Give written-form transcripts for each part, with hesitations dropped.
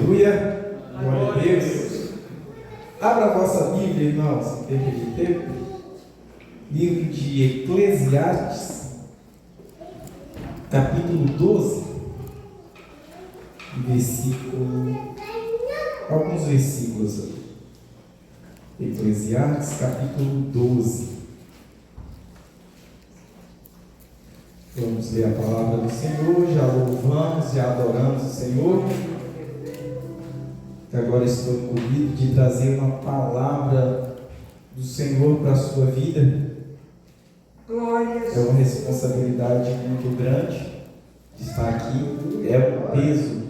Aleluia. Glória a Deus. Abra a vossa Bíblia, irmãos, em tempo de tempo. Livro de Eclesiastes, capítulo 12, alguns versículos. Eclesiastes, capítulo 12. Vamos ler a palavra do Senhor, já louvamos, já adoramos o Senhor. Agora estou incumbido de trazer uma palavra do Senhor para a sua vida. É uma responsabilidade muito grande estar aqui, é um peso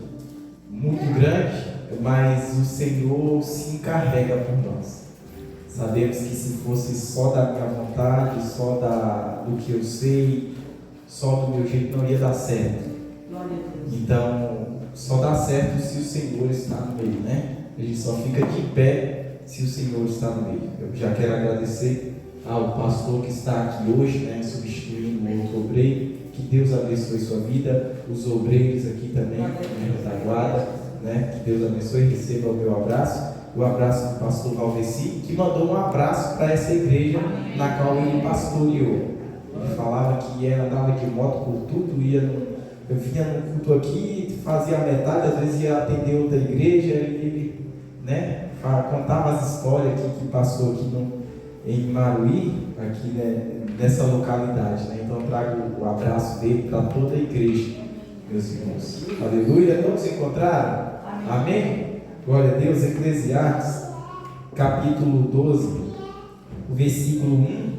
muito grande, mas o Senhor se encarrega por nós. Sabemos que se fosse só da minha vontade, só do que eu sei, só do meu jeito, não ia dar certo. Então, só dá certo se o Senhor está no meio, né? A gente só fica de pé se o Senhor está no meio. Eu já quero agradecer ao pastor que está aqui hoje, né, substituindo um outro obreiro. Que Deus abençoe sua vida, os obreiros aqui também, da guarda, né? Que Deus abençoe, receba o meu abraço. O abraço do pastor Valveci, que mandou um abraço para essa igreja na qual ele pastoreou. Ele falava que andava de moto por tudo, eu vinha no culto aqui, fazia a metade, às vezes ia atender outra igreja, e ele, né, contava as histórias que passou aqui em Maruí, aqui, né, nessa localidade, né? Então eu trago o abraço dele para toda a igreja, meus irmãos. Aleluia. Vamos encontrar? Amém? Glória a Deus. Eclesiastes, capítulo 12, o versículo 1.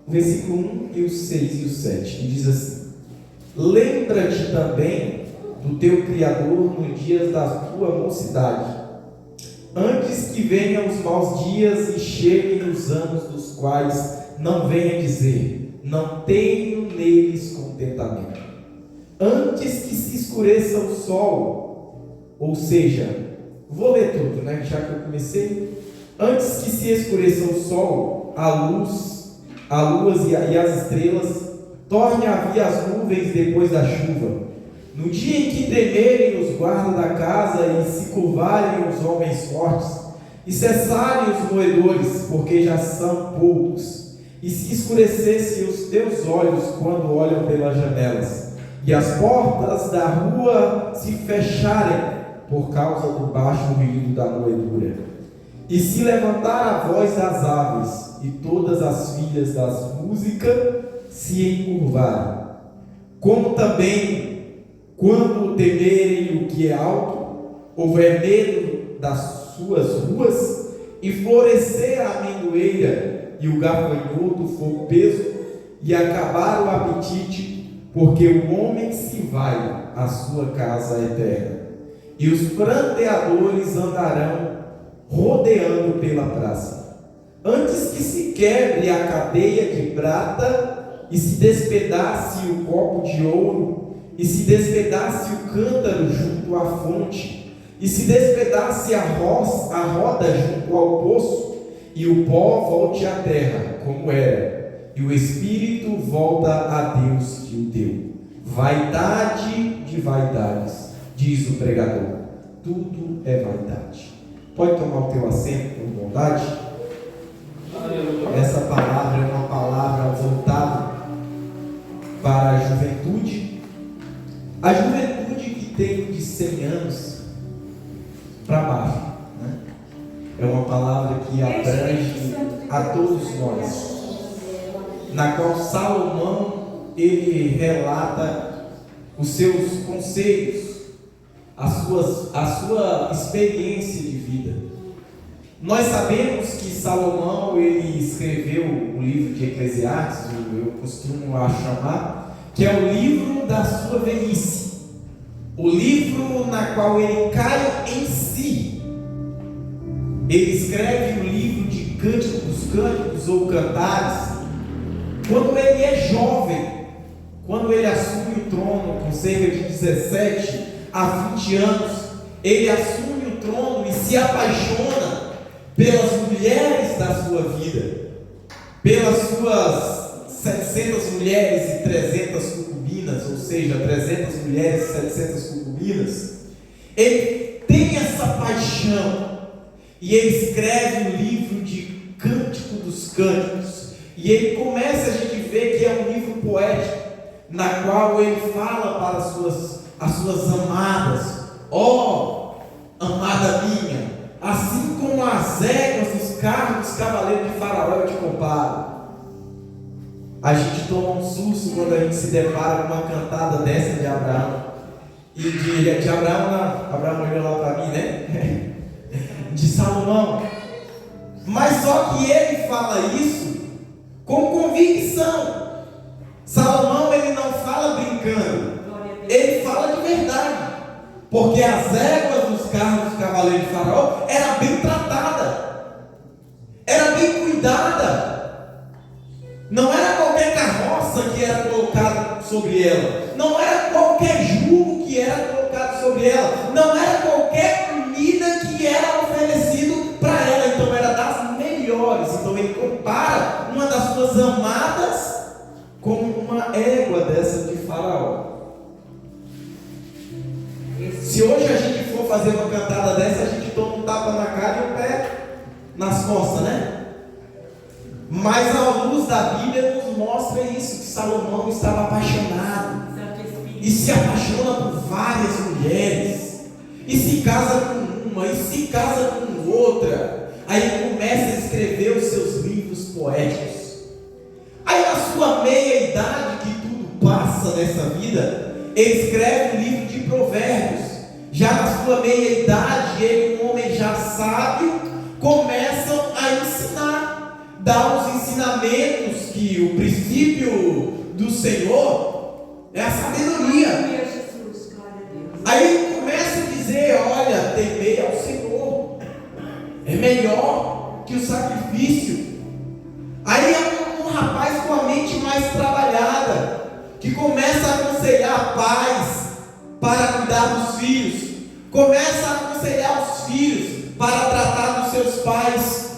O versículo 1 e o 6 e o 7, que diz assim: lembra-te também do teu Criador nos dias da tua mocidade, antes que venham os maus dias e cheguem os anos dos quais não venha dizer, não tenho neles contentamento. Antes que se escureça o sol, ou seja, vou ler tudo, né, já que eu comecei. Antes que se escureça o sol, a luz, a lua e as estrelas, torne a vir as nuvens depois da chuva. No dia em que tremerem os guardas da casa e se curvarem os homens fortes, e cessarem os moedores, porque já são poucos, e se escurecessem os teus olhos quando olham pelas janelas, e as portas da rua se fecharem por causa do baixo ruído da moedura, e se levantar a voz das aves, e todas as filhas das músicas se encurvarem, como também quando temerem o que é alto, houver medo das suas ruas, e florescer a amendoeira e o gafanhoto for peso, e acabar o apetite, porque o homem se vai à sua casa eterna, e os pranteadores andarão rodeando pela praça, antes que se quebre a cadeia de prata, e se despedace o copo de ouro, e se despedace o cântaro junto à fonte, e se despedace a roda junto ao poço, e o pó volte à terra como era, e o espírito volta a Deus que o deu. Vaidade de vaidades, diz o pregador, tudo é vaidade. Pode tomar o teu assento com bondade? Essa palavra é uma palavra voltada para a juventude. A juventude que tem de 100 anos para baixo, né? É uma palavra que abrange a todos nós, na qual Salomão ele relata os seus conselhos, a sua experiência de vida. Nós sabemos que Salomão ele escreveu o livro de Eclesiastes, eu costumo chamar, que é o livro da sua velhice, o livro na qual ele cai em si. Ele escreve o livro de cânticos ou cantares quando ele é jovem, quando ele assume o trono com cerca de 17 a 20 anos. Ele assume o trono e se apaixona pelas mulheres da sua vida, pelas suas 700 mulheres e 300 concubinas, ou seja, 300 mulheres e 700 concubinas. femininas, ele tem essa paixão, e ele escreve um livro de Cântico dos Cânticos, e ele começa, a gente vê que é um livro poético, na qual ele fala para as suas amadas: ó, amada minha, assim como as éguas dos carros dos cavaleiros de Faraó eu te comparo. A gente toma um susto quando a gente se depara com uma cantada dessa de Abraão. E de Abraão olhou lá para mim, né? De Salomão. Mas só que ele fala isso com convicção. Salomão, ele não fala brincando, ele fala de verdade. Porque as éguas dos carros dos cavaleiros de Faraó era bem tratada, era bem cuidada. Não era qualquer carroça que era colocada sobre ela, não era qualquer jugo que era colocado sobre ela, não era qualquer comida que era oferecido para ela. Então era das melhores. Então ele compara uma das suas amadas com uma égua dessa de Faraó. Se hoje a gente for fazer uma cantada dessa, a gente toma um tapa na cara e um pé nas costas, né? Mas a luz da Bíblia nos mostra isso, que Salomão estava apaixonado, e se apaixona por várias mulheres, e se casa com uma, e se casa com outra. Aí começa a escrever os seus livros poéticos. Aí na sua meia idade, que tudo passa nessa vida, ele escreve um livro de provérbios. Já na sua meia idade, ele, um homem já sábio, começa a ensinar, dá os ensinamentos, que o princípio do Senhor é a sabedoria. Aí ele começa a dizer: olha, temer ao Senhor é melhor que o sacrifício. Aí é um rapaz com a mente mais trabalhada, que começa a aconselhar pais para cuidar dos filhos, começa a aconselhar os filhos para tratar dos seus pais.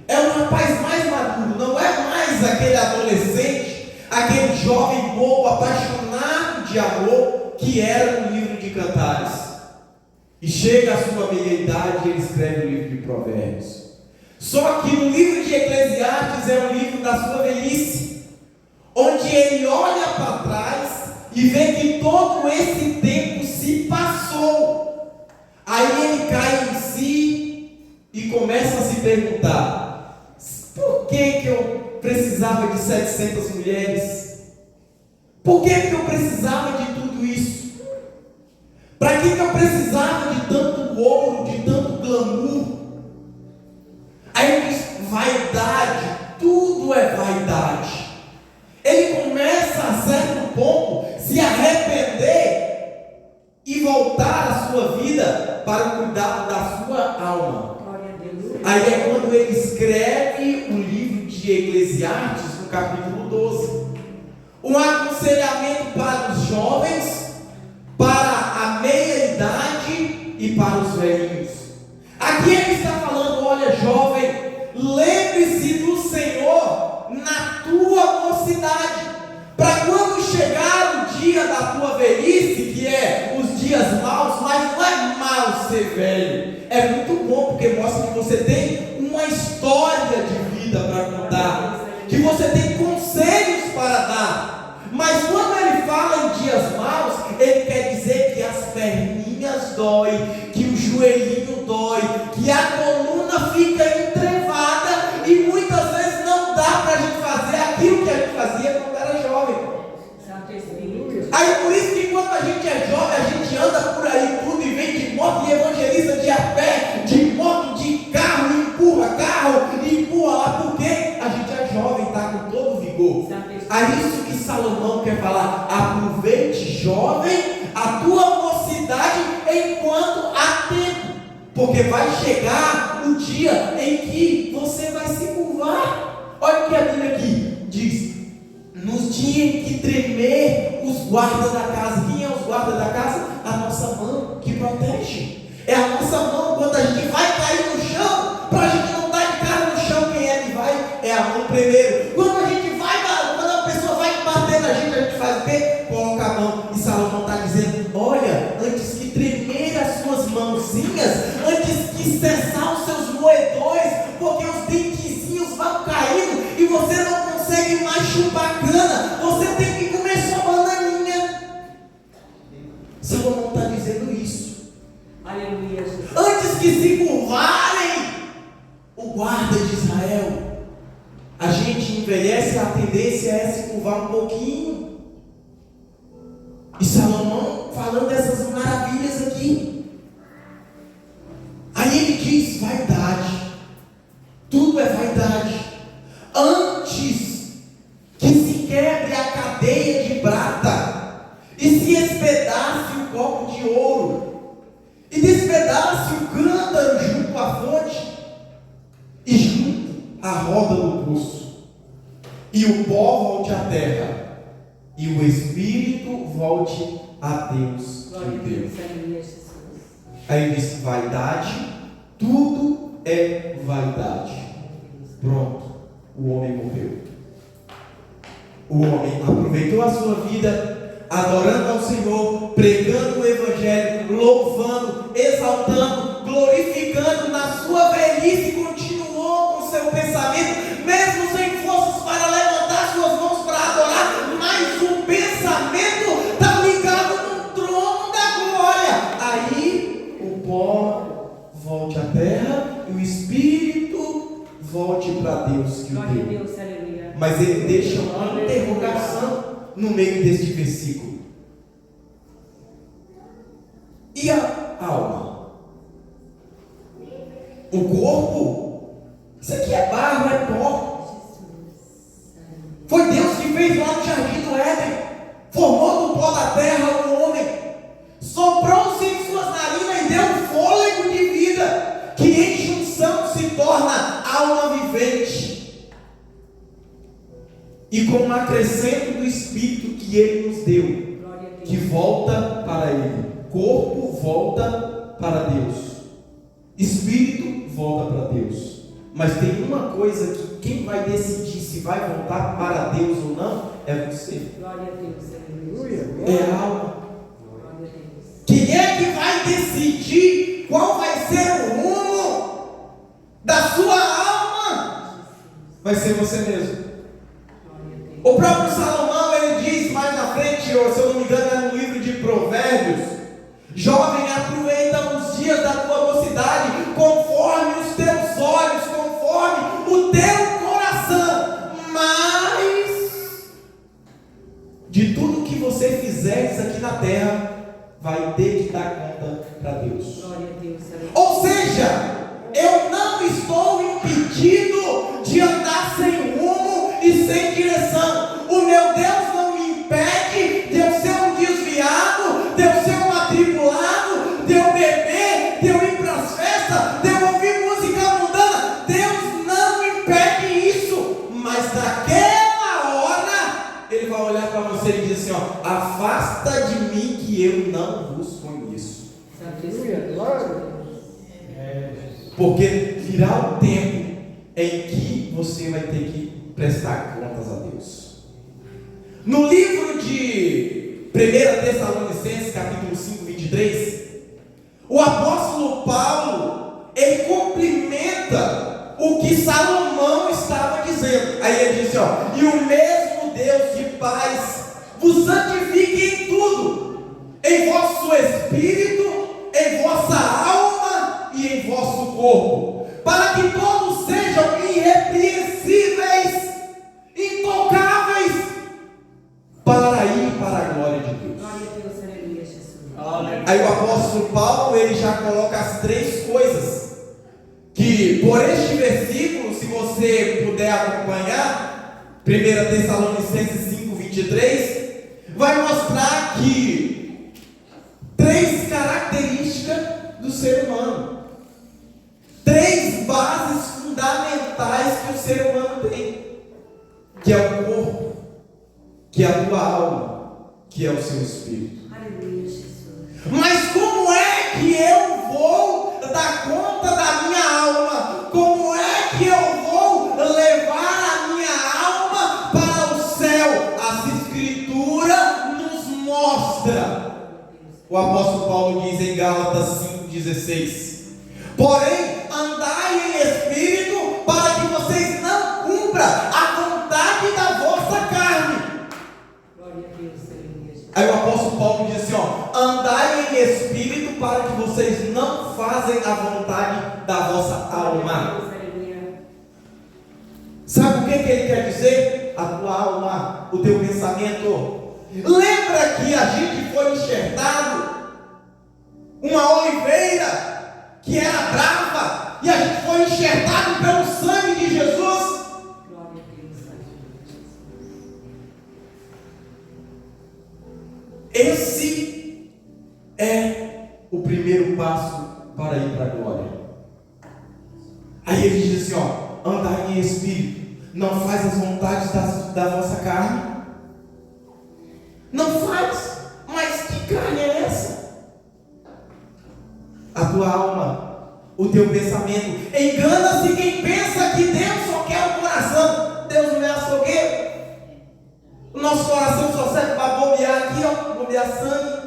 É um rapaz mais maduro, não é mais aquele adolescente, aquele jovem bobo, apaixonado de amor, que era no livro de Cantares. E chega a sua meia-idade e ele escreve o livro de Provérbios. Só que no livro de Eclesiastes é um livro da sua velhice, onde ele olha para trás e vê que todo esse tempo se passou. Aí ele cai em si e começa a se perguntar: por que eu precisava de 700 mulheres? Por que eu precisava de tudo isso? Para que eu precisava de tanto ouro, de tanto glamour? Aí ele diz: vaidade, tudo é vaidade. Ele começa a certo ponto se arrepender e voltar a sua vida para o cuidado da sua alma. Aí é quando ele escreve o livro de Eclesiastes, no capítulo 12, um aconselhamento para os jovens, para a meia-idade e para os velhinhos. Aqui ele está falando: olha, jovem, lembre-se do Senhor na tua mocidade, para quando chegar o dia da tua velhice, que é os dias maus. Mas não é mal ser velho, é muito bom, porque mostra que você tem uma história de vida para contar, que você tem conselhos para dar. Mas quando ele fala em dias maus, ele quer dizer que as perninhas doem, que o joelhinho dói, que a coluna fica entrevada, e muitas vezes não dá para a gente fazer aquilo que a gente fazia quando era jovem. Aí por isso que quando a gente é jovem, a gente anda por aí tudo e vem de moto e evangeliza de a pé, de moto, de carro, e empurra carro, e empurra lá, porque a gente é jovem, está com todo o vigor. É isso que Salomão quer falar: aproveite, jovem, a tua mocidade enquanto há tempo, porque vai chegar o dia em que você vai se curvar. Olha o que a Bíblia aqui diz: nos dias em que tremer os guardas da casa. Quem é os guardas da casa? A nossa mão que protege. É a nossa mão. Quando a gente vai cair no chão, para a gente não estar de cara no chão, quem é que vai? É a mão primeiro. Quando a gente vai, quando a pessoa vai bater na gente, a gente faz o quê? Coloca a mão. E Salomão está dizendo: olha, antes que dorozinhas, antes que cessar os seus moedores, porque os dentezinhos vão caindo e você não consegue mais chupar cana, você tem que comer sua bananinha. Salomão está dizendo isso. Aleluia, Jesus. Antes que se curvarem o guarda de Israel, a gente envelhece, a tendência é se curvar um pouquinho. E Salomão falando dessas maravilhas aqui. Aí ele diz: vaidade, tudo é vaidade. Antes que se quebre a cadeia de prata e se espedace o copo de ouro e despedace o cântaro junto à fonte e junto à roda do poço, e o pó volte à terra e o espírito volte a Deus que o deu. Aí ele diz: vaidade, tudo é vaidade. Pronto, o homem morreu. O homem aproveitou a sua vida adorando ao Senhor, pregando o Evangelho, louvando, exaltando, glorificando na sua velhice, continuou com seu pensamento, mesmo sem forças para levantar suas mãos para adorar, mas o pensamento está ligado no trono da glória. Aí o pó volte à terra e o espírito volte para Deus que o deu. Mas ele deixa uma interrogação no meio deste versículo. E a alma? O corpo? Isso aqui é barro, é pó. Foi Deus que fez lá no jardim do Éden. Formou do pó da terra o homem. Soprou-se em suas narinas e deu um fôlego de vida, que em junção se torna alma vivente. E com o acrescento do Espírito que Ele nos deu, que volta para Ele. Corpo volta para Deus. Espírito volta para Deus. Mas tem uma coisa que quem vai decidir se vai voltar para Deus ou não é você. Glória a Deus, é a alma. Quem é que vai decidir qual vai ser o rumo da sua alma? Vai ser você mesmo. O próprio Salomão, ele diz mais na frente, se eu não me engano é no livro de Provérbios: jovem, aproveita os dias da tua mocidade, conforme os teus olhos, conforme o teu coração, mas de tudo que você fizeres aqui na terra, vai ter que dar conta para Deus. Ou seja, eu não estou impedido de andar sem rumo e sem direção. O meu Deus não me impede de eu ser um desviado, de eu ser um atribulado, de eu beber, de eu ir para as festas, de eu ouvir música mundana. Deus não impede isso. Mas naquela hora Ele vai olhar para você e dizer assim: ó, afasta de mim que eu não vos conheço. Porque virá o tempo em que você vai ter que prestar contas a Deus. No livro de 1 Tessalonicenses, capítulo 5, 23, o apóstolo Paulo, ele cumprimenta o que Salomão estava dizendo. Aí ele disse: ó, e o mesmo Deus de paz vos santifique em tudo, em vosso espírito, em vossa alma e em vosso corpo, para que todos sejam irrepreensíveis, intocáveis, para ir para a glória de Deus. Aí o apóstolo Paulo, ele já coloca as três coisas que, por este versículo, se você puder acompanhar, 1 Tessalonicenses 5, 23, vai mostrar que três características do ser humano, três bases fundamentais que o ser humano tem, que é o corpo, que é a tua alma, que é o seu espírito. Aleluia, Jesus. Mas como é que eu vou dar conta da minha alma? Como é que eu vou levar a minha alma para o céu? As Escrituras nos mostram O apóstolo Paulo diz em Gálatas 5,16: porém, andai em espírito, para que vocês não cumpram a vontade da vossa carne. Glória a Deus, aleluia, Jesus. Aí o apóstolo Paulo diz assim, ó: andai em espírito, para que vocês não fazem a vontade da vossa alma. Glória a Deus, aleluia. Sabe o que ele quer dizer? A tua alma, o teu pensamento. Lembra que a gente foi enxertado uma oliveira que era brava, e a gente foi enxertado pelo sangue de Jesus. Glória a Deus, aleluia, Jesus. Esse é o primeiro passo para ir para a glória. Aí ele diz assim, ó: andai em espírito, não faz as vontades da vossa carne. Não faz, mas que carne é essa? A tua alma, o teu pensamento. Engana-se quem pensa que Deus só quer o coração. Deus não é açougueiro. O nosso coração só serve para bombear aqui, ó, bombear sangue.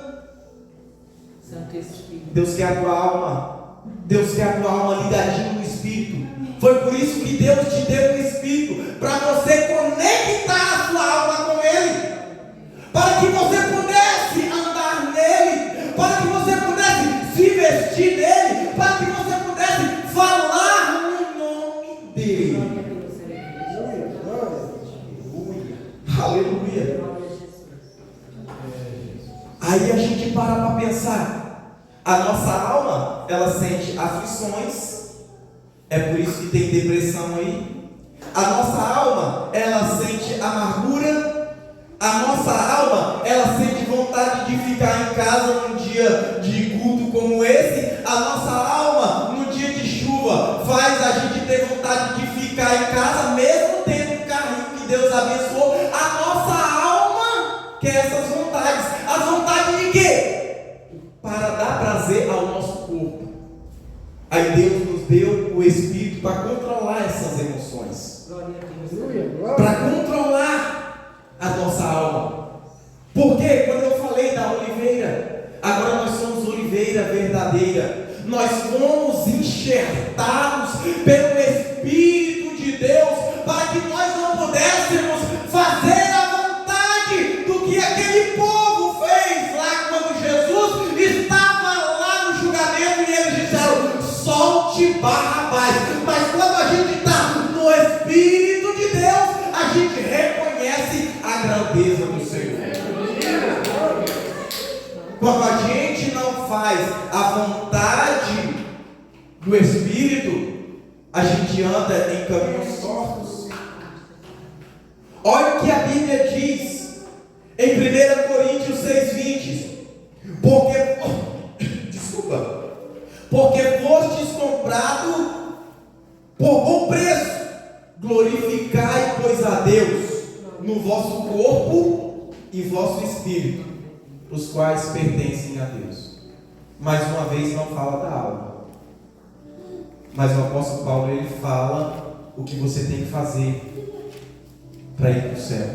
Santo Espírito. Deus quer a tua alma. Deus quer a tua alma ligadinha no Espírito. Foi por isso que Deus te deu o Espírito, para você conectar a sua alma com Ele, para que você pudesse andar nele, para que você pudesse se vestir nele, para que você pudesse falar no nome dele. Glória a Deus, aleluia. Aleluia. Glória a Jesus. Aí a gente para pensar. A nossa alma, ela sente aflições. É por isso que tem depressão aí. A nossa alma, ela sente amargura. A nossa alma, ela sente vontade de ficar em casa num dia de culto como esse. A nossa alma, no dia de chuva, faz a gente ter vontade de ficar em casa, mesmo tendo um carrinho que Deus abençoou. A nossa alma quer essas vontades. As vontades de quê? Para dar prazer ao nosso corpo. Aí Deus nos deu o Espírito para controlar essas emoções, Glória a Deus. para controlar a nossa alma. Porque quando eu falei da oliveira, agora nós somos oliveira verdadeira. Nós fomos enxertados pelo Espírito de Deus, para que nós não pudéssemos fazer a vontade do que aquele povo fez lá quando Jesus estava lá no julgamento, e eles disseram: solte Barrabás. Mas quando a gente está no Espírito de Deus, a gente reconhece a grandeza do Senhor. Quando a gente não faz a vontade do Espírito, a gente anda em caminhos tortos. Olha o que a Bíblia diz em 1 Coríntios 6,20. Porque fostes comprado por bom preço. Glorificai, pois, a Deus no vosso corpo e vosso espírito, os quais pertencem a Deus. Mais uma vez não fala da alma, mas o apóstolo Paulo, ele fala o que você tem que fazer para ir para o céu.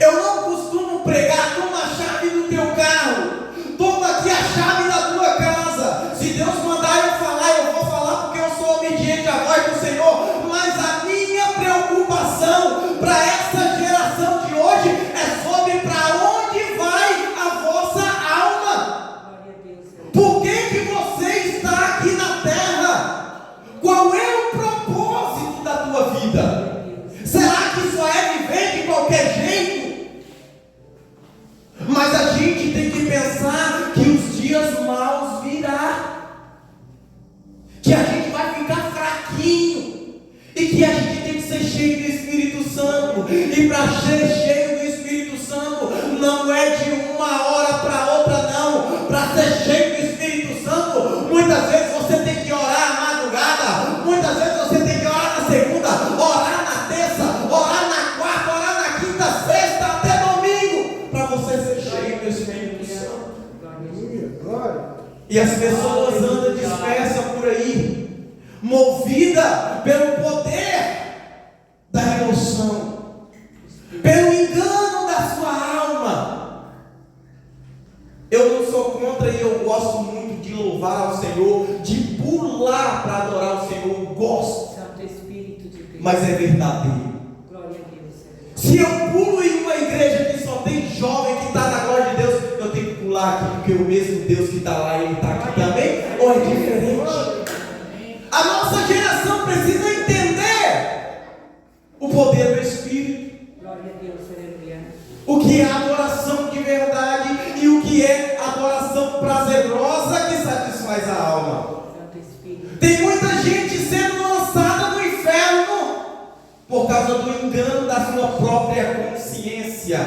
Eu não costumo pregar: toma a chave do teu carro, toma aqui a chave da tua casa. Se Deus mandar eu falar, eu vou falar, porque eu sou obediente à voz do Senhor. Mas a minha preocupação para essa geração de hoje é sobre para onde vai a vossa alma. Glória a Deus, aleluia. Por que você está aqui na terra? Qual é o propósito da tua vida? Será que só é viver de qualquer jeito? Mas a gente tem que pensar que os dias maus virão, que a gente vai ficar fraquinho, e que a gente tem que ser cheio do Espírito Santo. E para ser cheio do Espírito Santo, não é de uma hora para outra, não. Para ser cheio do Espírito Santo, muitas vezes você tem que orar à madrugada, muitas vezes você tem que orar na segunda, orar na terça, orar na quarta, orar na quinta, sexta, até domingo, para você ser cheio do Espírito Santo. E as pessoas andam dispersas por aí, movida pelo poder da emoção, pelo engano da sua alma. Eu não sou contra e eu gosto muito de louvar ao Senhor, de pular para adorar o Senhor, eu gosto. Santo Espírito de Deus. Mas é verdadeiro. Glória a Deus. Se eu pulo em uma igreja que só tem jovem que está na glória de Deus, eu tenho que pular aqui, porque o mesmo Deus que está lá, Ele está aqui também, ou é diferente? A nossa geração precisa entender o poder do Espírito, Glória a Deus, aleluia. o que é adoração de verdade e o que é adoração prazerosa que satisfaz a alma. Santo Espírito. Tem muita gente sendo lançada no inferno por causa do engano da sua própria consciência,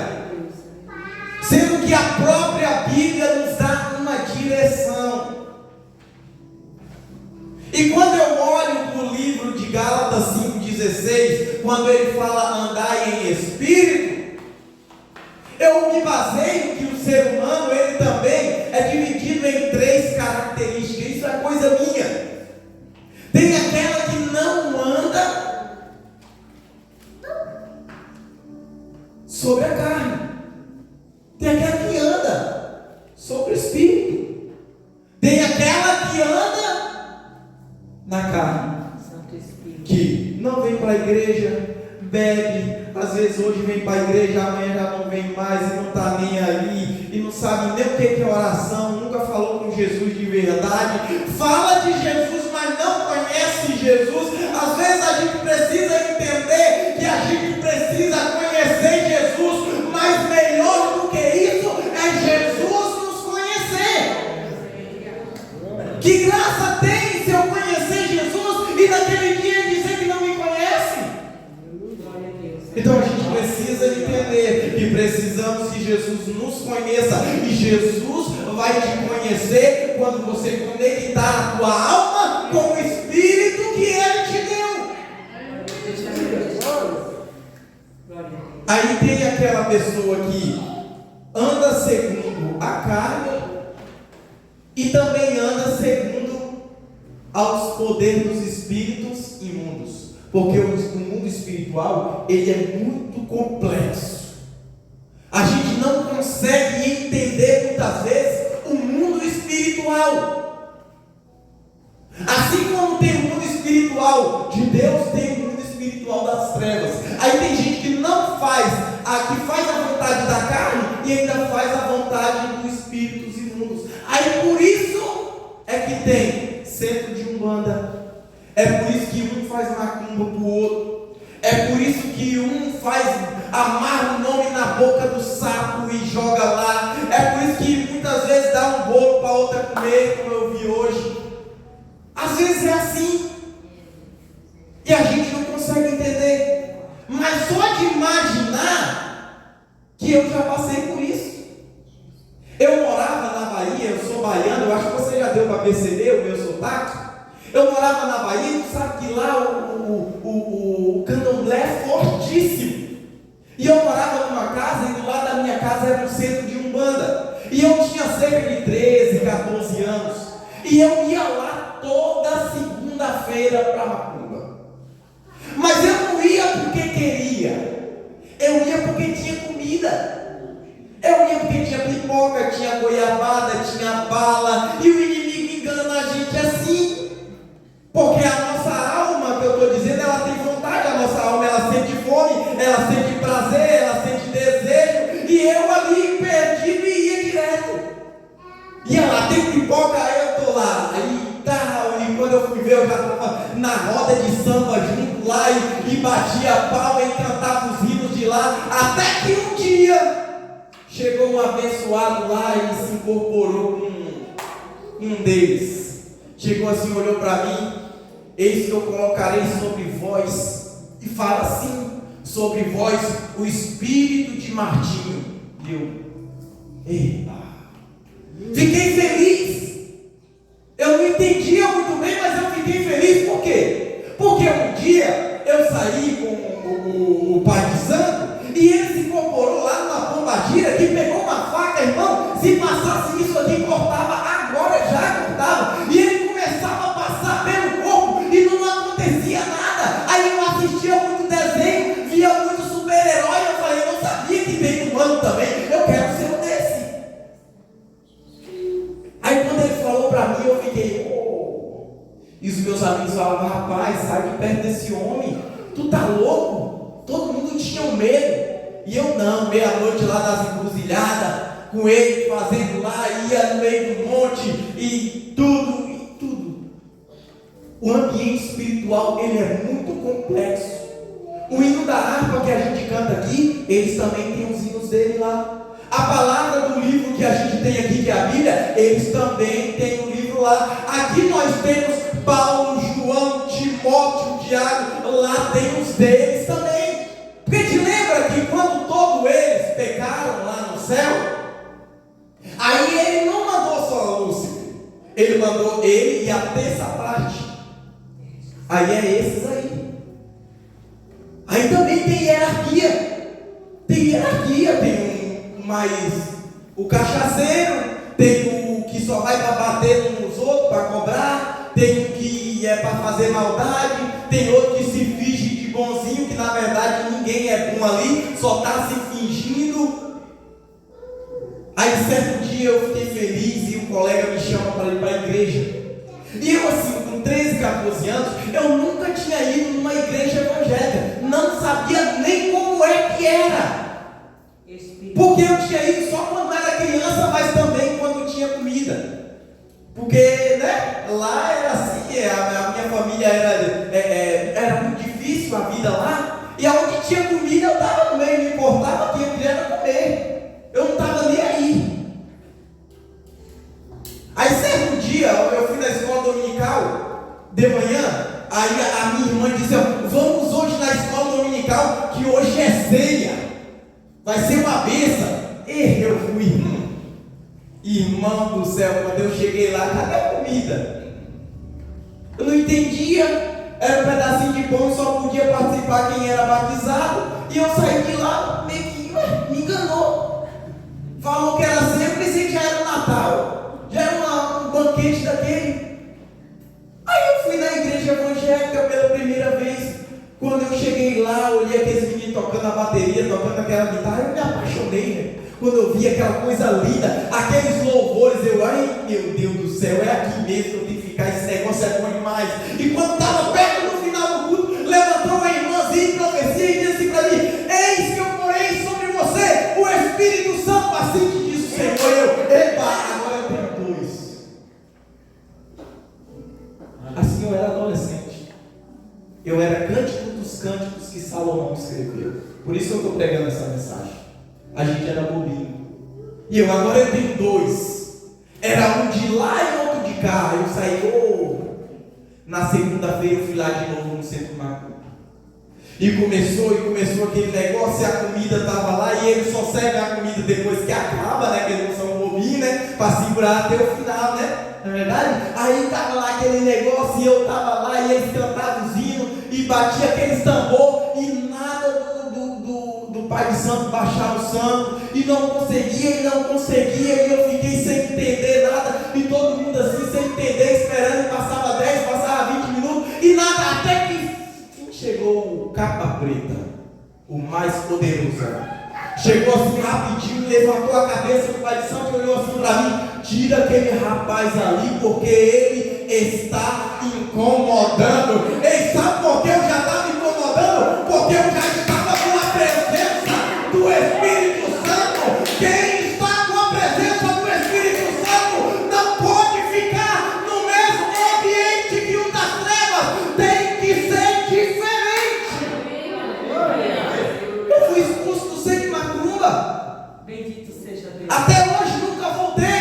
sendo que a própria Bíblia nos dá uma direção. E quando eu olho para o livro de Gálatas 5,16, quando ele fala andai em espírito, eu me baseio que o ser humano, ele também é dividido em 3 características. Isso é coisa minha. Tem aquela que não anda sobre a carne, tem aquela que anda sobre o espírito, tem aquela que anda na carne, Santo Espírito. que não vem para a igreja, bebe, às vezes hoje vem para a igreja, amanhã já não vem mais e não está nem ali, e não sabe nem o que é oração, nunca falou com Jesus de verdade, fala de Jesus, mas não conhece Jesus. Às vezes a gente precisa entender que a gente precisa conhecer Jesus, mas melhor do que isso é Jesus nos conhecer. Que graça tem se eu conhecer Jesus e naquele dia dizer que não me conhece? Glória a Deus. Então a gente precisa entender que precisamos que Jesus nos conheça, e Jesus vai te conhecer quando você conectar a tua alma com o Espírito que Ele te deu. Glória a Deus. Aí tem aquela pessoa que anda segundo a carne e também anda segundo aos poderes dos espíritos imundos, porque o mundo espiritual, ele é muito complexo. A gente não consegue entender muitas vezes o mundo espiritual. Assim como tem o mundo espiritual de Deus, tem o mundo espiritual das trevas. Aí tem gente que não faz, que faz a vontade da carne e ainda faz a vontade dos espíritos imundos. Aí por isso é que tem centro de umbanda. É por isso que um faz macumba para o outro. É por isso que um amarra o nome na boca do sapo e joga lá. É por isso que muitas vezes dá um bolo para outra comer, como eu vi hoje. Às vezes é assim. E a gente não consegue entender. Mas só de imaginar que eu já passei por isso. Eu morava na Bahia, eu sou baiano, eu acho que você já deu para perceber o meu sotaque. Eu morava na Bahia, tu sabe que lá o candomblé é fortíssimo. E eu morava numa casa, e do lado da minha casa era um centro de umbanda. E eu tinha cerca de 13, 14 anos. E eu ia lá toda segunda-feira para macumba. Mas eu não ia porque queria. Eu ia porque tinha comida. Eu ia porque tinha pipoca, tinha goiabada, tinha bala. E o inimigo engana a gente assim. Porque a nossa alma, que eu estou dizendo, ela tem vontade. A nossa alma, ela sente fome, ela sente prazer, ela sente desejo. E eu ali perdido e ia direto. Ia lá, tem pipoca, aí eu estou lá. Aí tal, e quando eu fui ver, eu já estava na roda de samba junto lá e batia palma e cantava os hinos de lá. Até que um dia chegou um abençoado lá e se incorporou com um deles. Chegou assim, olhou para mim: eis que eu colocarei sobre vós, e fala assim, sobre vós o espírito de Martinho. E eu, epa, fiquei feliz. Eu não entendia muito bem, mas eu fiquei feliz. Por quê? Porque um dia eu saí com o pai de santo e ele se incorporou lá numa pombagira que pegou uma faca, irmão. Se passasse isso aqui, cortava agora, já cortava. E ele começava a passar pelo corpo e não acontecia nada. Aí eu assistia muito desenho, via muito super-herói. Eu falei, eu não sabia que tem humano também. Eu quero ser um desse. para mim, eu fiquei, oh. E os meus amigos falavam, rapaz, sai de perto desse homem, tu tá louco? Todo mundo tinha medo. E eu não, meia-noite lá das encruzilhadas, com ele fazendo lá, ia no meio do monte, e tudo. O ambiente espiritual, ele é muito complexo. O hino da harpa que a gente canta aqui, eles também têm os hinos dele lá. A palavra do livro que a gente tem aqui, que é a Bíblia, eles também têm o livro lá. Aqui nós temos Paulo, João, Timóteo, Tiago, lá tem os deles também. Porque te lembra que quando todos eles pecaram lá no céu, aí ele não mandou só Lúcifer, ele mandou ele e a terça parte. Aí é esses aí. Aí também tem hierarquia. Tem mais o cachaceiro, tem o que só vai para bater uns nos outros, para cobrar, tem o que é para fazer maldade, tem outro que se finge de bonzinho, que na verdade ninguém é bom ali, só está se fingindo. Aí certo dia eu fiquei feliz e um colega me chama para ir para a igreja. E eu assim, com 13, 14 anos, eu nunca tinha ido numa igreja evangélica, não sabia nem como é que era. Porque eu tinha ido só quando era criança, mas também quando tinha comida. Porque, né, lá era assim, a minha família era muito difícil a vida lá. E aonde tinha comida eu estava no meio, não importava que eu queria comer. Eu não estava nem aí. Aí certo dia, eu fui na escola dominical, de manhã, aí a minha irmã disse, vamos hoje na escola dominical, que hoje é ceia, vai ser uma bênção. E eu fui, irmão do céu, quando eu cheguei lá, cadê a comida? Eu não entendia, era um pedacinho de pão, só podia participar quem era batizado, e eu saí de lá, meio que me enganou, falou que era ceia, eu pensei que já era o Natal. Já era um banquete daquele. Aí eu fui na igreja evangélica pela primeira vez. Quando eu cheguei lá, olhei aqueles meninos tocando a bateria, tocando aquela guitarra, eu me apaixonei, né? Quando eu vi aquela coisa linda, aqueles louvores, ai meu Deus do céu, é aqui mesmo que eu tenho que ficar, esse negócio é bom demais. E quando estava perto no final do culto, levantou uma irmãzinha em profecia e disse para mim, eis que eu porei sobre você o Espírito Santo, assim que diz o Senhor. Epa! Assim eu era adolescente. Eu era cântico dos cânticos que Salomão escreveu. Por isso eu estou pregando essa mensagem. A gente era bobinho. E agora eu tenho dois. Era um de lá e outro de cá. Eu saí, na segunda-feira eu fui lá de novo no centro Macumba. E começou aquele negócio, e a comida estava lá, e eles só servem a comida depois que acaba, né? Que eles não são bobinhos, né? Para segurar até o final, né? Não é verdade? Aí estava lá aquele negócio, e eu estava lá, e eles cantavam os hinos, e batia aqueles tambor, e nada do Pai de Santo baixar o santo, e não conseguia, e eu fiquei sem entender nada, e todo mundo assim, sem entender, esperando, e passava 10, passava 20 minutos, e nada, até que chegou o capa preta, o mais poderoso. Chegou assim rapidinho, levantou a cabeça do Pai de Santo e olhou assim para mim, tira aquele rapaz ali, porque ele está incomodando. Ei, sabe por que eu já estava incomodando? Porque eu já estava com a presença do Espírito Santo. Quem está com a presença do Espírito Santo não pode ficar no mesmo ambiente que o das trevas, tem que ser diferente. Eu fui expulso do centro Macumba. Bendito seja Deus. Até hoje nunca voltei.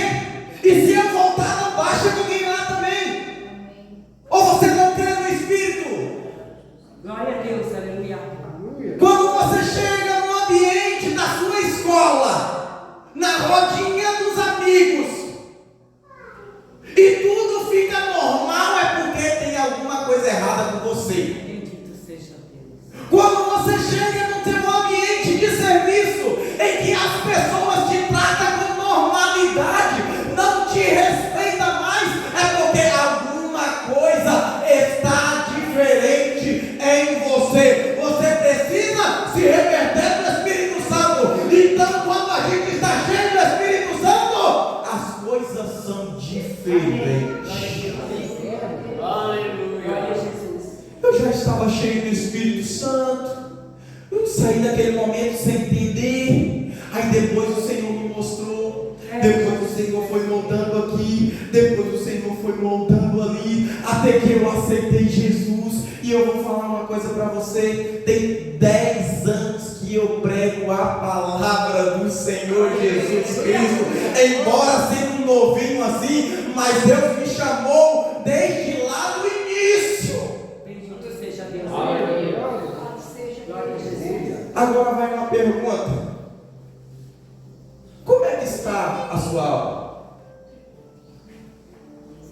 E se eu voltar, não baixa ninguém lá também. Ou você não crê no Espírito são diferentes. Aleluia. Glória a Jesus. Eu já estava cheio do Espírito Santo. Eu saí daquele momento sem entender. Aí depois o Senhor me mostrou. Depois o Senhor foi moldando aqui. Depois o Senhor foi moldando ali. Até que eu aceitei Jesus. E eu vou falar uma coisa para você. Tem 10 anos que eu prego a palavra do Senhor Jesus Cristo. Embora sendo um novinho assim, mas Deus me chamou desde lá no início. Bendito seja Deus. Aleluia. Glória a Jesus. Agora vai uma pergunta. Como é que está a sua alma?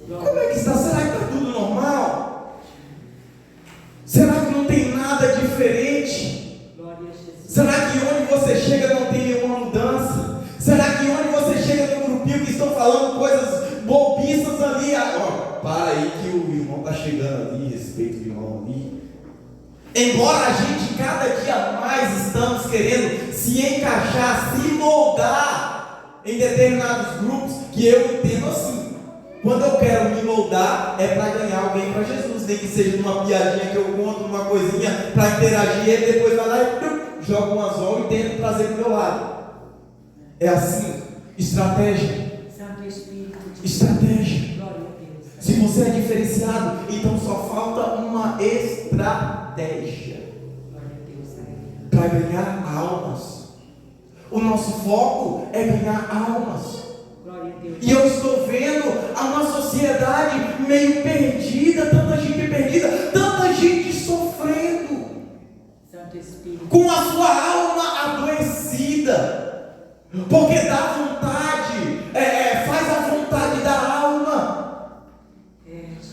Como é que está? Será que está tudo normal? Será que não tem nada diferente? Glória a Jesus. Será que onde você chega não tem nenhuma mudança? Será que onde você chega no grupinho que estão falando coisas bobiças ali? Ó, para aí que o irmão está chegando ali, respeita o irmão ali. Embora a gente cada dia mais estamos querendo se encaixar, se moldar em determinados grupos, que eu entendo assim. Quando eu quero me moldar, é para ganhar alguém para Jesus, nem que seja numa piadinha que eu conto, uma coisinha para interagir, ele depois vai lá e joga um anzol e tenta trazer para o meu lado. É assim, estratégia. Santo Espírito de Deus. Estratégia. Glória a Deus. Se você é diferenciado, então só falta uma estratégia Glória a Deus. para ganhar almas. O nosso foco é ganhar almas. Glória a Deus. E eu estou vendo uma sociedade meio perdida, tanta gente sofrendo, Santo Espírito. com a sua alma adoecida, porque dá vontade, faz a vontade da alma,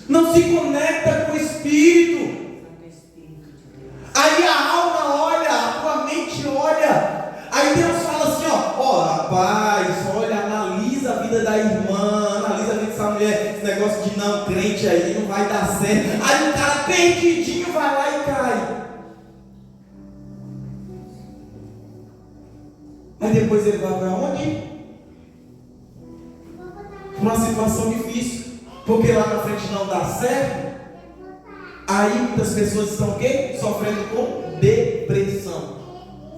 não se conecta com o Espírito. Santo Espírito de Deus. Aí a alma olha, a tua mente olha, aí Deus fala assim, ó rapaz, olha, analisa a vida da irmã, analisa a vida dessa mulher, esse negócio de não crente aí não vai dar certo. Aí o cara perdidinho vai lá e cai. Aí depois ele vai para onde? Uma situação difícil, porque lá na frente não dá certo. Aí muitas pessoas estão o quê? Sofrendo com depressão.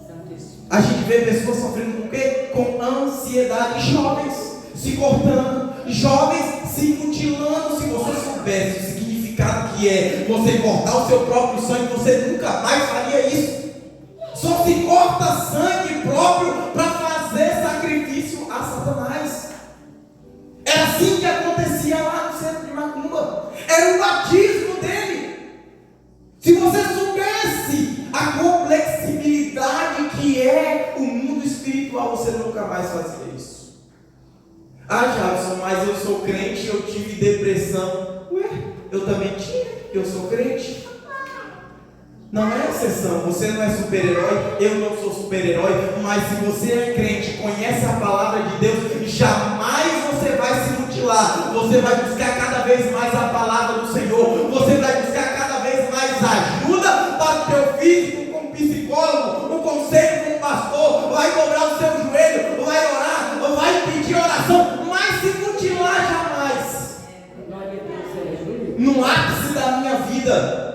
Santo Espírito. A gente vê pessoas sofrendo com o quê? Com ansiedade. Jovens se cortando, jovens se mutilando. Se você soubesse o significado que é você cortar o seu próprio sangue, você nunca mais faria isso. Só se corta sangue próprio para fazer sacrifício a Satanás. Era assim que acontecia lá no centro de Macumba. Era o batismo dele. Se você soubesse a complexibilidade que é o mundo espiritual, você nunca mais fazia isso. Jadson, mas eu sou crente, eu tive depressão. Ué, eu também tinha, eu sou crente. Não é exceção, você não é super-herói, eu não sou super-herói, mas se você é crente, conhece a palavra de Deus, jamais você vai se mutilar. Você vai buscar cada vez mais a palavra do Senhor, você vai buscar cada vez mais ajuda para o teu físico, com um psicólogo, um conselho com um pastor, vai dobrar o seu joelho, vai orar, vai pedir oração, mas se mutilar jamais. Glória a Deus. Aleluia. No ápice da minha vida,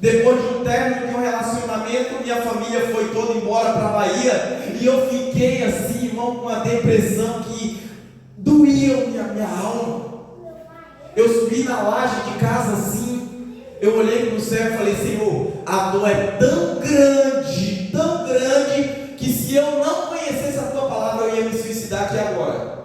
depois de um término de um relacionamento, minha família foi toda embora para a Bahia, e eu fiquei assim, irmão, com uma depressão que doía minha alma. Eu subi na laje de casa assim, eu olhei para o céu e falei, Senhor, a dor é tão grande, que se eu não conhecesse a tua palavra, eu ia me suicidar aqui agora.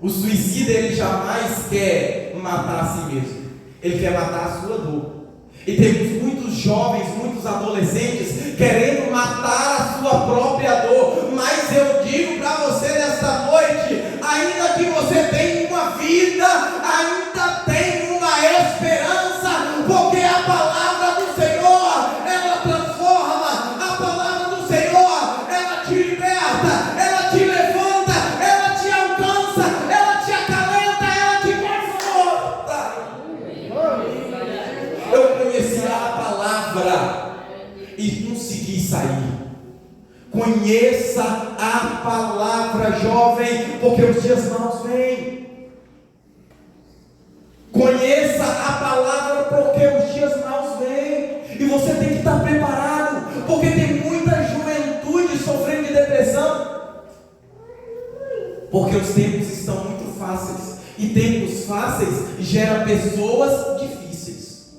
O suicida, ele jamais quer matar a si mesmo, ele quer matar a sua dor. E temos muitos jovens, muitos adolescentes querendo matar a sua própria dor. Mas eu digo para você nesta noite, ainda que você tenha uma vida, ainda tem uma esperança, porque a palavra do Senhor, ela transforma, a palavra do Senhor, ela te liberta, ela te levanta, ela te alcança, ela te acalenta, ela te conforta. Eu conheci a palavra e consegui sair. Conheça a palavra, jovem, porque os dias maus vêm. Conheça a palavra, porque os dias maus vêm. E você tem que estar preparado, porque tem muita juventude sofrendo de depressão. Porque os tempos estão muito fáceis. E tempos fáceis geram pessoas difíceis.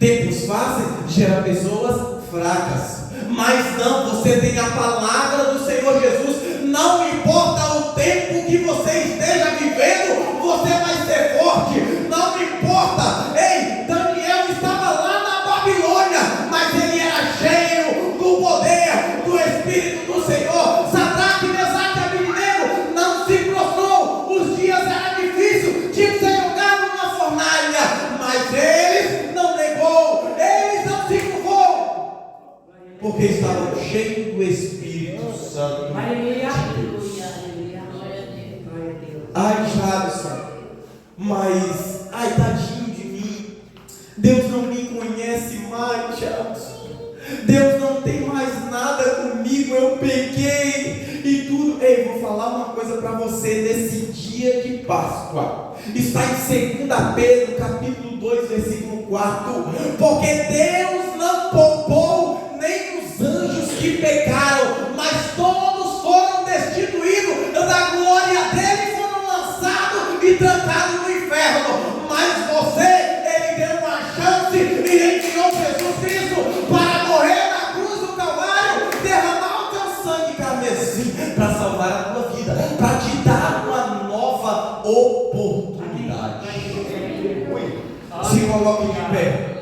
Tempos fáceis geram pessoas fracas. Mas não, você tem a palavra do Senhor Jesus. Não importa o tempo que você esteja vivendo, você vai ser forte. Não importa. Ei, Daniel estava lá na Babilônia, mas ele era cheio do poder, do Espírito do Senhor. Sadraque, Mesaque e Abednego não se prostrou. Os dias eram difíceis, tinha que ser jogado numa fornalha, mas eles não negou, eles não se curvou, porque estavam cheios do Espírito Santo. Ai, Jadson, mas, ai, tadinho de mim. Deus não me conhece mais, Jadson. Deus não tem mais nada comigo. Eu pequei e tudo. Ei, vou falar uma coisa para você nesse dia de Páscoa. Está em 2 Pedro, capítulo 2, versículo 4. Porque Deus não poupou nem os anjos que pecaram, mas todos foram destituídos da glória dele, foram lançados e trancados no inferno. Mas você, ele deu uma chance e enviou Jesus Cristo para morrer na cruz do Calvário, derramar o teu sangue carmesim para salvar a tua vida, para te dar uma nova oportunidade. Se coloque de pé.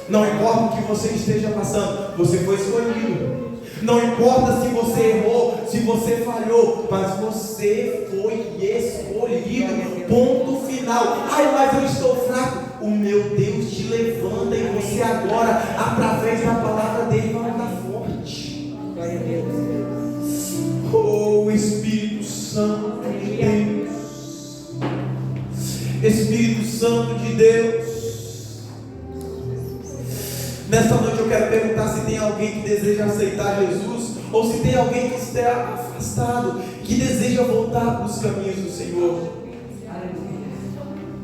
Não importa o que você esteja passando, você foi escolhido. Não importa se você errou, se você falhou, mas você foi escolhido. Ponto final. Ai, mas eu estou fraco. O meu Deus te levanta e você agora, através da palavra dele, vai andar forte. Oh, Espírito Santo de Deus. Espírito Santo de Deus. Nesta noite eu quero perguntar se tem alguém que deseja aceitar Jesus, ou se tem alguém que está afastado, que deseja voltar para os caminhos do Senhor.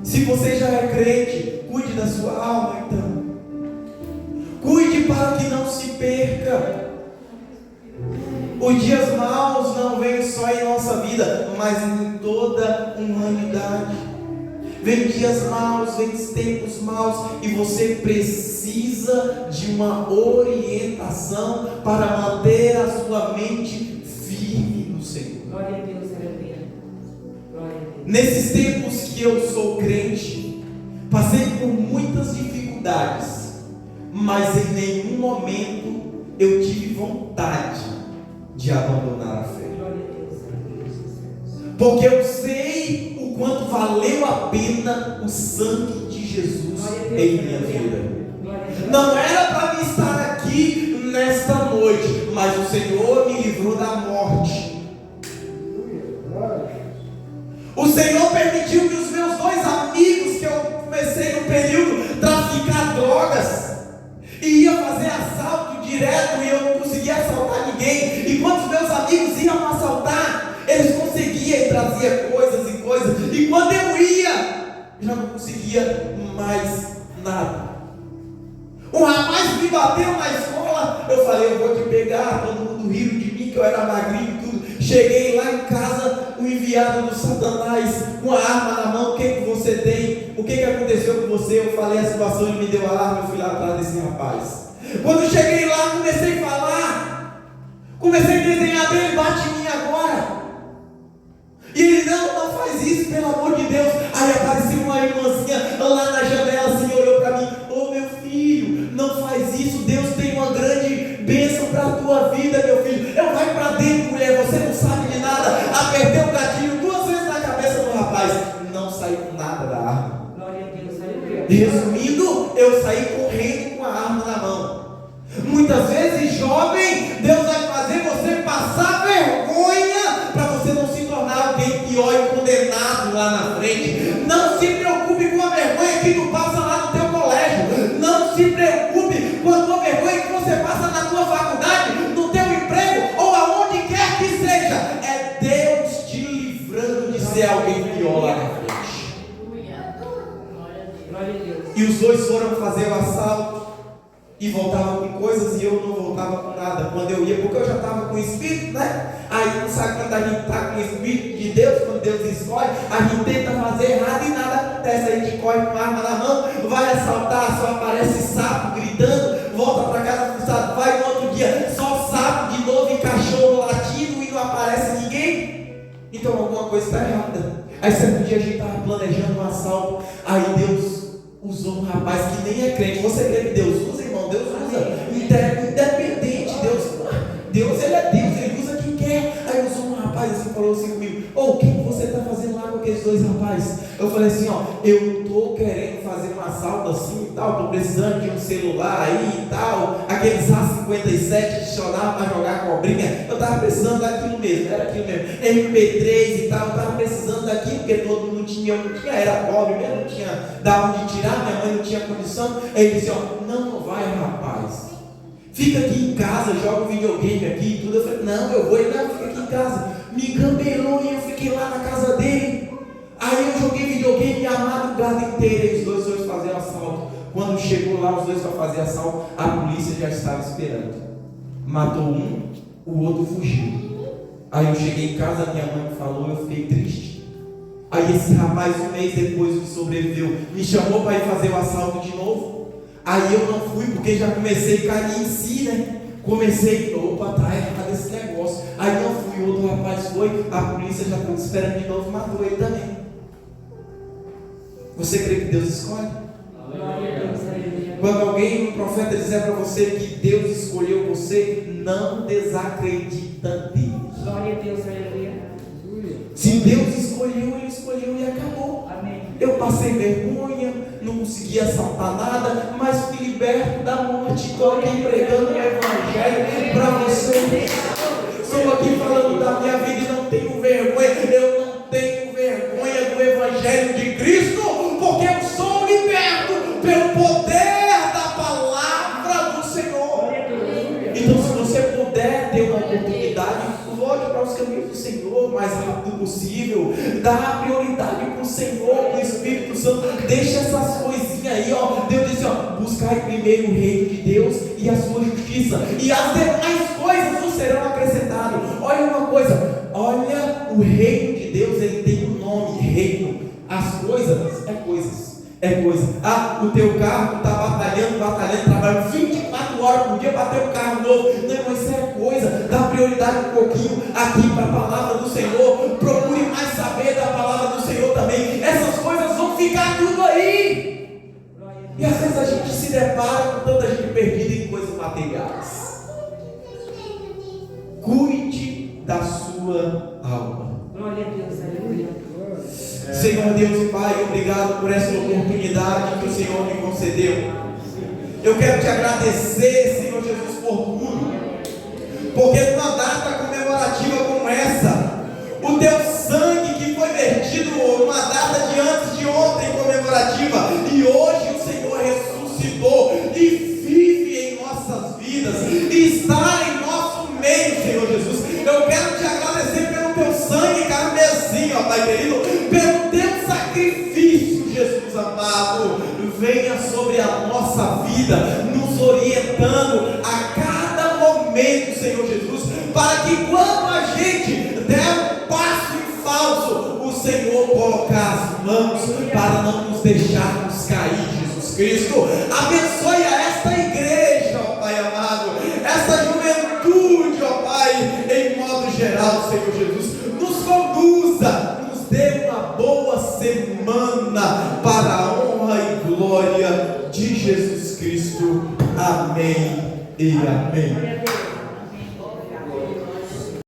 Se você já é crente, cuide da sua alma então. Cuide para que não se perca. Os dias maus não vêm só em nossa vida, mas em toda a humanidade. Vem dias maus, vem tempos maus, e você precisa de uma orientação para manter a sua mente firme no Senhor. Glória a Deus, aleluia. Glória a Deus. Nesses tempos que eu sou crente, passei por muitas dificuldades, mas em nenhum momento eu tive vontade de abandonar a fé. Glória a Deus, aleluia. Porque eu sei o quanto valeu a pena o sangue de Jesus em minha vida. Não era para mim estar aqui nesta noite, mas o Senhor me livrou da morte. O Senhor permitiu que os meus dois amigos, que eu comecei no período traficar drogas, e ia fazer assalto direto, e eu não conseguia assaltar ninguém. E quando os meus amigos iam assaltar, eles conseguiam e traziam coisas e coisas. E quando eu ia, já não conseguia mais nada. Um rapaz me bateu na escola. Eu falei, eu vou te pegar. Todo mundo riu de mim, que eu era magrinho e tudo. Cheguei lá em casa, o enviado do Satanás, com a arma na mão. O que você tem? O que aconteceu com você? Eu falei a situação, ele me deu a arma. Eu fui lá atrás desse rapaz. Quando eu cheguei lá, comecei a falar. Comecei a desenhar dele, bate em mim agora. E ele, não faz isso, pelo amor de Deus. Aí apareceu uma irmãzinha lá na janela, assim, olhou para mim. Ô meu filho, não faz isso. Deus tem uma grande bênção para a tua vida, meu filho. Eu vai para dentro, mulher, você não sabe de nada. Apertei o gatilho 2 vezes na cabeça do rapaz. Não saiu com nada da arma. Glória a Deus, aleluia. Resumindo, eu saí correndo com a arma na mão. Muitas vezes, jovem, Deus vai fazer você passar vergonha para você não se tornar alguém pior e condenado lá na frente. Não se preocupe com a vergonha que tu passa lá no teu colégio. Não se preocupe com a tua dois foram fazer o assalto e voltavam com coisas e eu não voltava com nada. Quando eu ia, porque eu já estava com o Espírito, né? Aí não sabe quando a gente está com o Espírito de Deus, quando Deus escolhe, a gente tenta fazer errado e nada acontece. A gente corre com a arma na mão, vai assaltar, só aparece sapo gritando, volta para casa frustrado, vai no outro dia, só sapo de novo e cachorro latindo e não aparece ninguém. Então alguma coisa está errada. Aí certo dia a gente estava planejando um assalto, aí Deus usou um rapaz que nem é crente. Você crê que Deus usa, irmão? Deus usa. Independente, Deus ele é Deus, ele usa quem quer. Aí usou um rapaz assim, falou assim comigo: o que você está fazendo lá com aqueles dois rapazes? Eu falei assim: eu estou querendo fazer um assalto assim e tal, estou precisando de um celular aí e tal, aqueles A57 adicionar para jogar cobrinha, eu estava precisando daquilo mesmo, era aquilo mesmo, MP3 e tal, eu estava precisando daquilo, porque todo mundo tinha, eu não tinha, era pobre mesmo, não tinha da onde tirar, minha mãe não tinha condição. Aí ele disse: não vai, rapaz, fica aqui em casa, joga um videogame aqui e tudo. Eu falei: não, eu vou, não, fica aqui em casa. Me engambelou e eu fiquei lá na casa dele. Aí eu joguei videogame a madrugada inteira e os dois foram fazer assalto. Quando chegou lá, os dois para fazer assalto, a polícia já estava esperando. Matou um, o outro fugiu. Aí eu cheguei em casa, minha mãe me falou, eu fiquei triste. Aí esse rapaz, um mês depois que sobreviveu, me chamou para ir fazer o assalto de novo. Aí eu não fui, porque já comecei a cair em si, né? Comecei, opa, tá errado esse negócio. Aí não fui, outro rapaz foi, a polícia já estava esperando de novo, matou ele também. Você crê que Deus escolhe? Quando alguém, um profeta, disser para você que Deus escolheu você, não desacredita dele. Glória a Deus, aleluia. Se Deus escolheu, Ele escolheu e acabou. Amém. Eu passei vergonha, não consegui assaltar nada, mas fui liberto da morte. Estou aqui pregando o Evangelho para você. Estou aqui falando da minha vida e não tenho vergonha. Eu não tenho vergonha do Evangelho de Cristo, porque eu sou liberto pelo poder da palavra do Senhor. Então, se você puder ter uma oportunidade, volte para os caminhos do Senhor o mais rápido possível. Dá prioridade para o Senhor, para o Espírito Santo. Deixa essas coisinhas aí, Deus disse, buscai primeiro o reino de Deus e a sua justiça, e as demais coisas vos serão acrescentadas. Olha uma coisa, olha, o reino de Deus, ele tem um nome, reino. As coisas, é coisa. O teu carro está batalhando, trabalhando 24 horas por dia para ter um carro novo. Não, mas isso é coisa. Dá prioridade um pouquinho aqui para a palavra do Senhor. Procure mais saber da palavra do Senhor também. Essas coisas vão ficar tudo aí. E às vezes a gente se depara com tanta gente perdida em coisas materiais. Cuide da sua alma. Glória a Deus, aleluia. Senhor Deus e Pai, obrigado por essa oportunidade que o Senhor me concedeu. Eu quero te agradecer, Senhor Jesus, por tudo, porque numa data comemorativa como essa, o teu sangue que foi vertido numa data de antes de ontem comemorativa, e hoje o Senhor ressuscitou e vive em nossas vidas, e está em nosso meio, Senhor Jesus. Eu quero te agradecer pelo teu sangue carmesim, ó Pai querido, pelo teu sacrifício, Jesus amado. Venha sobre a nossa vida, nos orientando a cada momento, Senhor Jesus, para que quando a gente der um passo em falso, o Senhor colocar as mãos para não nos deixarmos cair, Jesus Cristo. Abençoe a esta igreja, ó Pai amado, essa juventude, ó Pai, em modo geral, Senhor Jesus. Nos conduza, nos dê uma boa semana para a honra e glória de Jesus Cristo. Amém e amém.